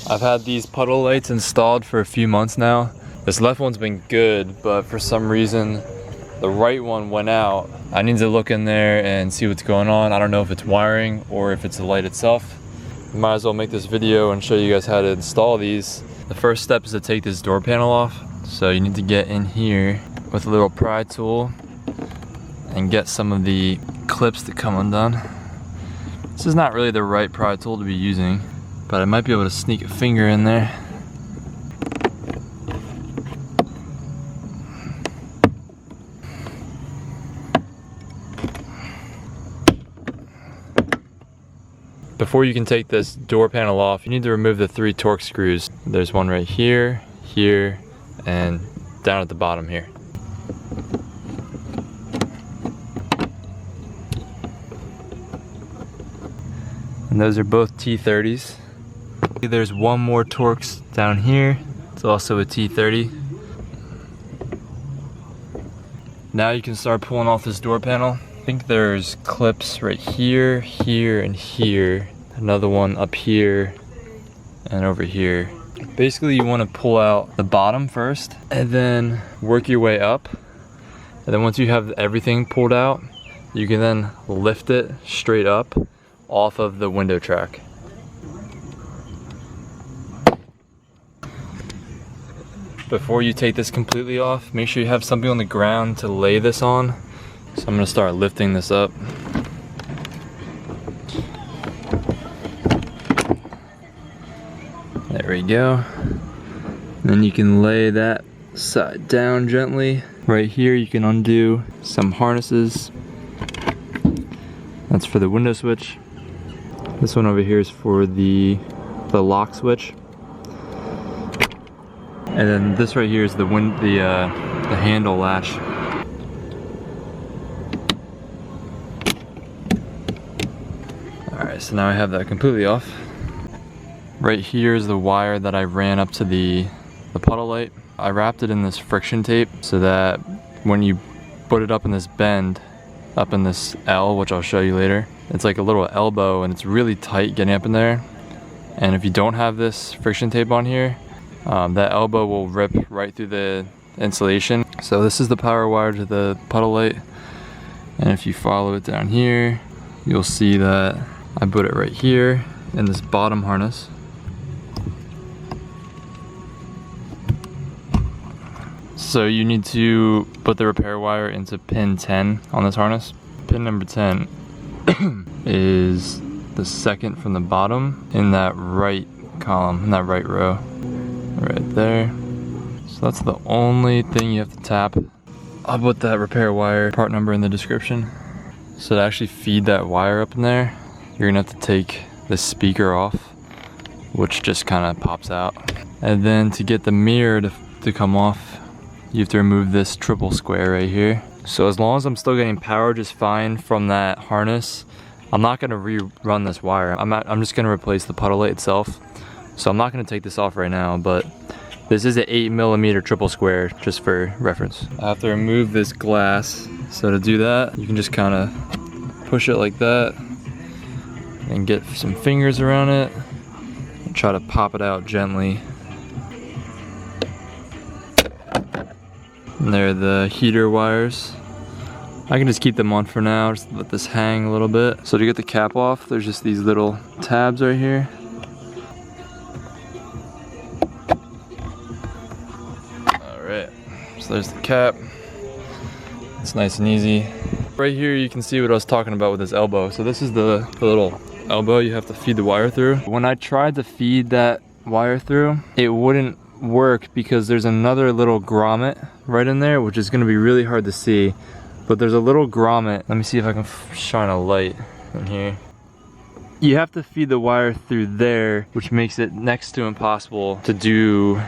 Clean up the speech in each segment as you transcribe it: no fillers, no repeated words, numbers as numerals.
I've had these Puddle lights installed for a few months now. This left one's been good, but for some reason the right one went out. I need to look in there and see what's going on. I don't know if it's wiring or if it's the light itself. Might as well make this video and show you guys how to install these. The first step is to take this door panel off. So you need to get in here with a little pry tool and get some of the clips that come undone. This is not really the right pry tool to be using, but I might be able to sneak a finger in there. Before you can take this door panel off, you need to remove the 3 Torx screws. There's one right here, here, and down at the bottom here. And those are both T30s. There's one more Torx down here. It's also a T30. Now you can start pulling off this door panel. I think there's clips right here, here, and here. Another one up here and over here. Basically you want to pull out the bottom first and then work your way up. And then once you have everything pulled out, you can then lift it straight up off of the window track. Before you take this completely off, make sure you have something on the ground to lay this on. So I'm gonna start lifting this up. There we go. Then you can lay that side down gently. Right here you can undo some harnesses. That's for the window switch. This one over here is for the lock switch. And then this right here is the handle latch. Alright, so now I have that completely off. Right here is the wire that I ran up to the Puddle light. I wrapped it in this friction tape so that when you put it up in this bend, up in this L, which I'll show you later, it's like a little elbow and it's really tight getting up in there. And if you don't have this friction tape on here, that elbow will rip right through the insulation. So this is the power wire to the Puddle light. And if you follow it down here, you'll see that I put it right here in this bottom harness. So you need to put the repair wire into pin 10 on this harness. Pin number 10 is the second from the bottom in that right column, in that right row. Right there. So that's the only thing you have to tap. I'll put that repair wire part number in the description. So to actually feed that wire up in there, you're gonna have to take the speaker off, which just kind of pops out. And then to get the mirror to come off, you have to remove this triple square right here. So as long as I'm still getting power just fine from that harness, I'm not gonna rerun this wire. I'm just gonna replace the Puddle light itself. So I'm not gonna take this off right now, but this is an 8mm triple square, just for reference. I have to remove this glass. So to do that, you can just kind of push it like that and get some fingers around it and try to pop it out gently. And there are the heater wires. I can just keep them on for now, just let this hang a little bit. So to get the cap off, there's just these little tabs right here. Alright, so there's the cap. It's nice and easy. Right here you can see what I was talking about with this elbow. So this is the little elbow you have to feed the wire through. When I tried to feed that wire through, it wouldn't work because there's another little grommet right in there, which is going to be really hard to see. But there's a little grommet. Let me see if I can shine a light in here. You have to feed the wire through there, which makes it next to impossible to do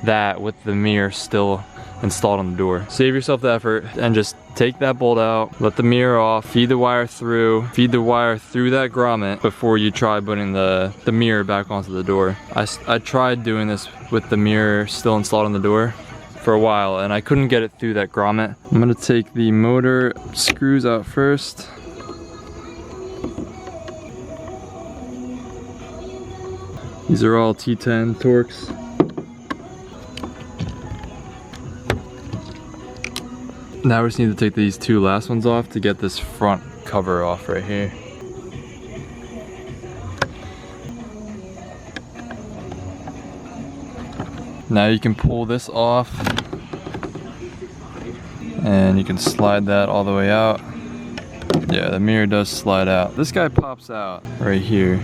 that with the mirror still installed on the door. Save yourself the effort and just take that bolt out, let the mirror off, feed the wire through that grommet before you try putting the mirror back onto the door. I tried doing this with the mirror still installed on the door for a while and I couldn't get it through that grommet. I'm gonna take the motor screws out first. These are all T10 Torx. Now we just need to take these two last ones off to get this front cover off right here. Now you can pull this off and you can slide that all the way out. Yeah, the mirror does slide out. This guy pops out right here.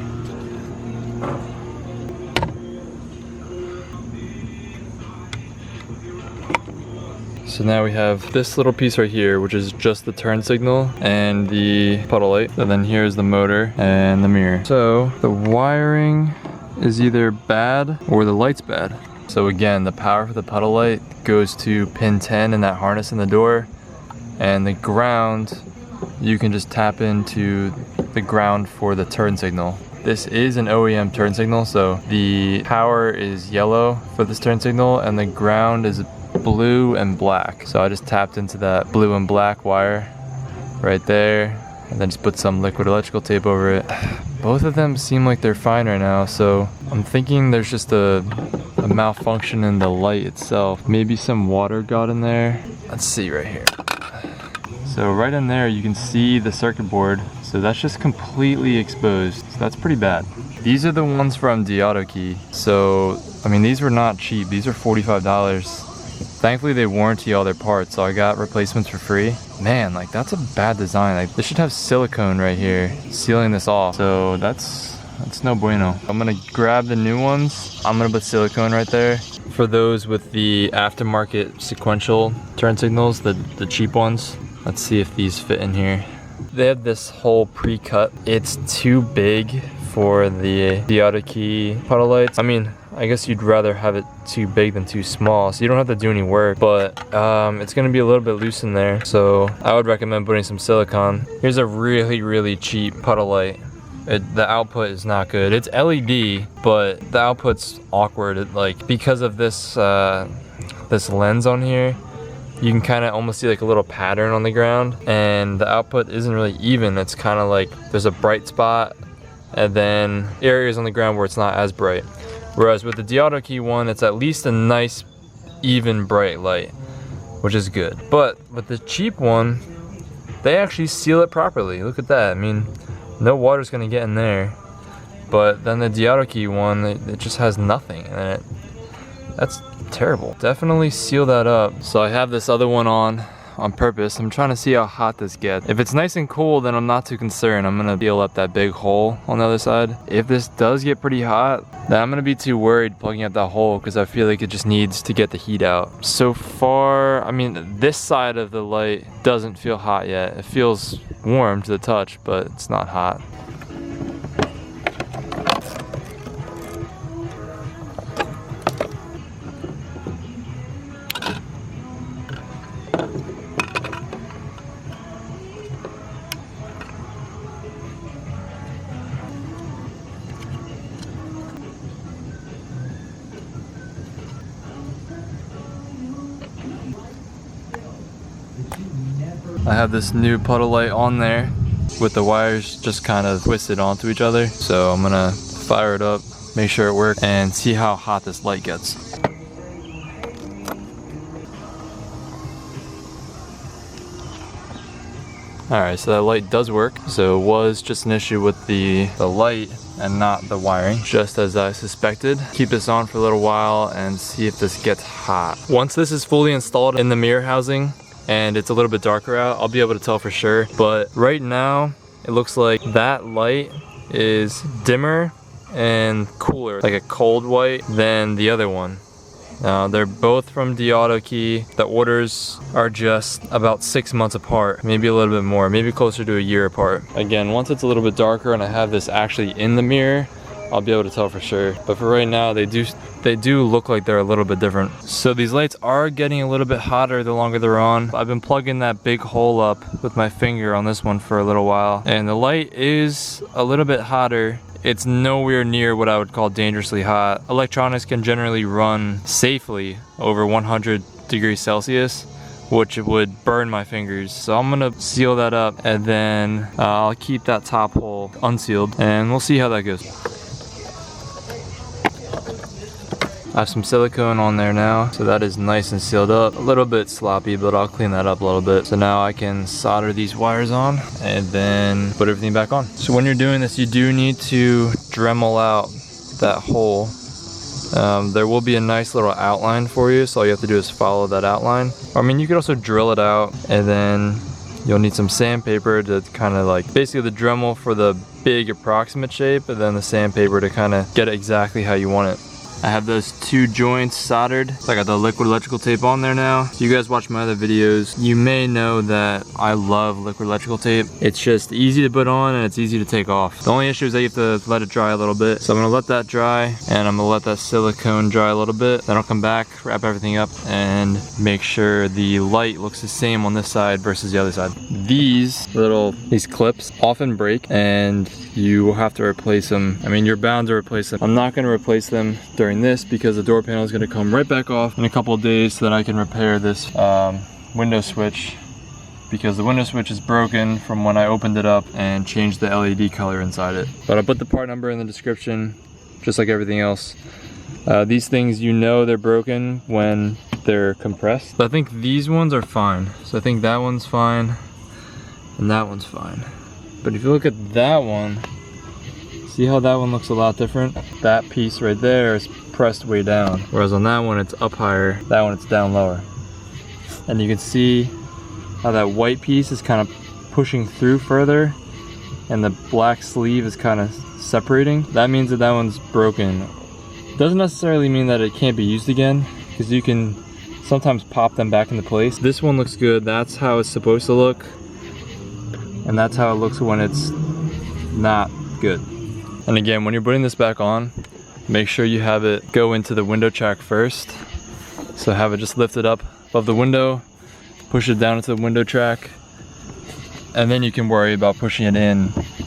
So now we have this little piece right here, which is just the turn signal and the puddle light. And then here's the motor and the mirror. So the wiring is either bad or the light's bad. So again, the power for the puddle light goes to pin 10 in that harness in the door. And the ground, you can just tap into the ground for the turn signal. This is an OEM turn signal, so the power is yellow for this turn signal and the ground is blue and black. So I just tapped into that blue and black wire right there and then just put some liquid electrical tape over it. Both of them seem like they're fine right now, so I'm thinking there's just a malfunction in the light itself. Maybe some water got in there. Let's see right here. So right in there you can see the circuit board, so that's just completely exposed. So that's pretty bad. These are the ones from DeAutoKey. So I mean, these were not cheap. These are $45. Thankfully they warranty all their parts, so I got replacements for free. Man, like that's a bad design. Like, they should have silicone right here sealing this off. So that's no bueno. I'm gonna grab the new ones. I'm gonna put silicone right there. For those with the aftermarket sequential turn signals, the cheap ones, let's see if these fit in here. They have this hole pre-cut. It's too big for the DeAutoKey puddle lights. I mean, I guess you'd rather have it too big than too small, so you don't have to do any work, but it's gonna be a little bit loose in there, so I would recommend putting some silicone. Here's a really cheap puddle light. The output is not good. It's LED, but the output's awkward. Like, because of this this lens on here, you can kind of almost see like a little pattern on the ground, and the output isn't really even. It's kind of like there's a bright spot and then areas on the ground where it's not as bright. Whereas with the DeAutoKey one, it's at least a nice, even bright light, which is good. But with the cheap one, they actually seal it properly. Look at that. I mean, no water's gonna get in there. But then the DeAutoKey one, it just has nothing in it. That's terrible. Definitely seal that up. So I have this other one on purpose. I'm trying to see how hot this gets. If it's nice and cool, then I'm not too concerned. I'm gonna seal up that big hole on the other side. If this does get pretty hot, then I'm gonna be too worried plugging up that hole because I feel like it just needs to get the heat out. So far, I mean, this side of the light doesn't feel hot yet. It feels warm to the touch, but it's not hot. I have this new puddle light on there with the wires just kind of twisted onto each other. So I'm gonna fire it up, make sure it works, and see how hot this light gets. Alright, so that light does work. So it was just an issue with the light and not the wiring, just as I suspected. Keep this on for a little while and see if this gets hot. Once this is fully installed in the mirror housing, and it's a little bit darker out, I'll be able to tell for sure. But right now, it looks like that light is dimmer and cooler, like a cold white, than the other one. Now, they're both from DeAutoKey. The orders are just about 6 months apart, maybe a little bit more, maybe closer to a year apart. Again, once it's a little bit darker and I have this actually in the mirror, I'll be able to tell for sure. But for right now, they do look like they're a little bit different. So these lights are getting a little bit hotter the longer they're on. I've been plugging that big hole up with my finger on this one for a little while, and the light is a little bit hotter. It's nowhere near what I would call dangerously hot. Electronics can generally run safely over 100 degrees Celsius, which would burn my fingers. So I'm gonna seal that up, and then I'll keep that top hole unsealed, and we'll see how that goes. I have some silicone on there now, so that is nice and sealed up. A little bit sloppy, but I'll clean that up a little bit. So now I can solder these wires on and then put everything back on. So when you're doing this, you do need to Dremel out that hole. There will be a nice little outline for you, so all you have to do is follow that outline. I mean, you could also drill it out, and then you'll need some sandpaper to kind of like, basically the Dremel for the big approximate shape, and then the sandpaper to kind of get it exactly how you want it. I have those 2 joints soldered. So I got the liquid electrical tape on there now. If you guys watch my other videos, you may know that I love liquid electrical tape. It's just easy to put on and it's easy to take off. The only issue is that you have to let it dry a little bit. So I'm gonna let that dry and I'm gonna let that silicone dry a little bit. Then I'll come back, wrap everything up and make sure the light looks the same on this side versus the other side. These clips often break and you will have to replace them. I mean, you're bound to replace them. I'm not gonna replace them during this because the door panel is going to come right back off in a couple of days so that I can repair this window switch, because the window switch is broken from when I opened it up and changed the LED color inside it. But I'll put the part number in the description just like everything else. These things, you know they're broken when they're compressed. But I think these ones are fine. So I think that one's fine and that one's fine. But if you look at that one, see how that one looks a lot different? That piece right there is pressed way down, whereas on that one it's up higher, that one it's down lower. And you can see how that white piece is kind of pushing through further and the black sleeve is kind of separating. That means that that one's broken. Doesn't necessarily mean that it can't be used again, because you can sometimes pop them back into place. This one looks good. That's how it's supposed to look, and that's how it looks when it's not good. And again, when you're putting this back on, make sure you have it go into the window track first. So have it just lifted up above the window, push it down into the window track, and then you can worry about pushing it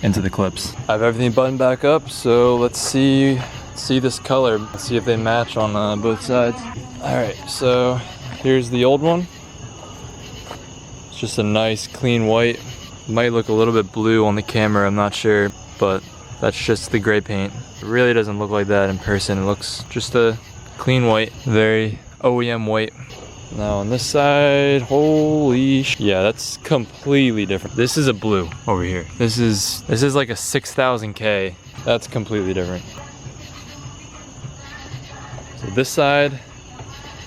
into the clips. I have everything buttoned back up, so let's see this color. Let's see if they match on both sides. All right, so here's the old one. It's just a nice clean white. Might look a little bit blue on the camera, I'm not sure, but that's just the gray paint. It really doesn't look like that in person. It looks just a clean white, very OEM white. Now on this side, holy sh! Yeah, that's completely different. This is a blue over here. This is like a 6000K. That's completely different. So this side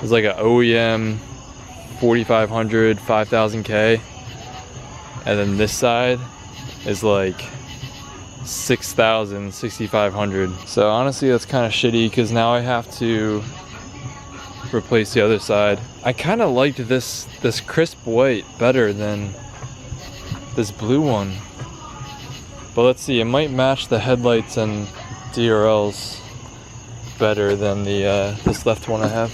is like an OEM 4500, 5000K, and then this side is like 6000, 6500. So honestly, that's kind of shitty because now I have to replace the other side. I kind of liked this crisp white better than this blue one. But let's see, it might match the headlights and DRLs better than the this left one I have.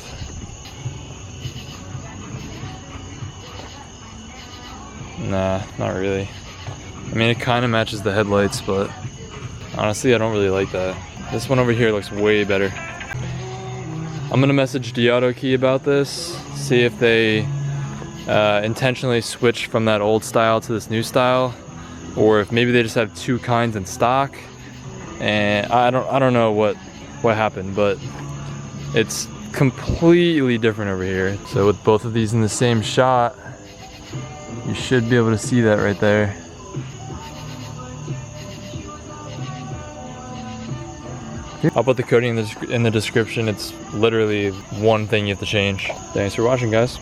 Nah, not really. I mean, it kind of matches the headlights, but honestly, I don't really like that. This one over here looks way better. I'm gonna message DAutoKey about this, see if they intentionally switched from that old style to this new style, or if maybe they just have two kinds in stock. And I don't know what happened, but it's completely different over here. So with both of these in the same shot, you should be able to see that right there. I'll put the coding in the description. It's literally one thing you have to change. Thanks for watching, guys.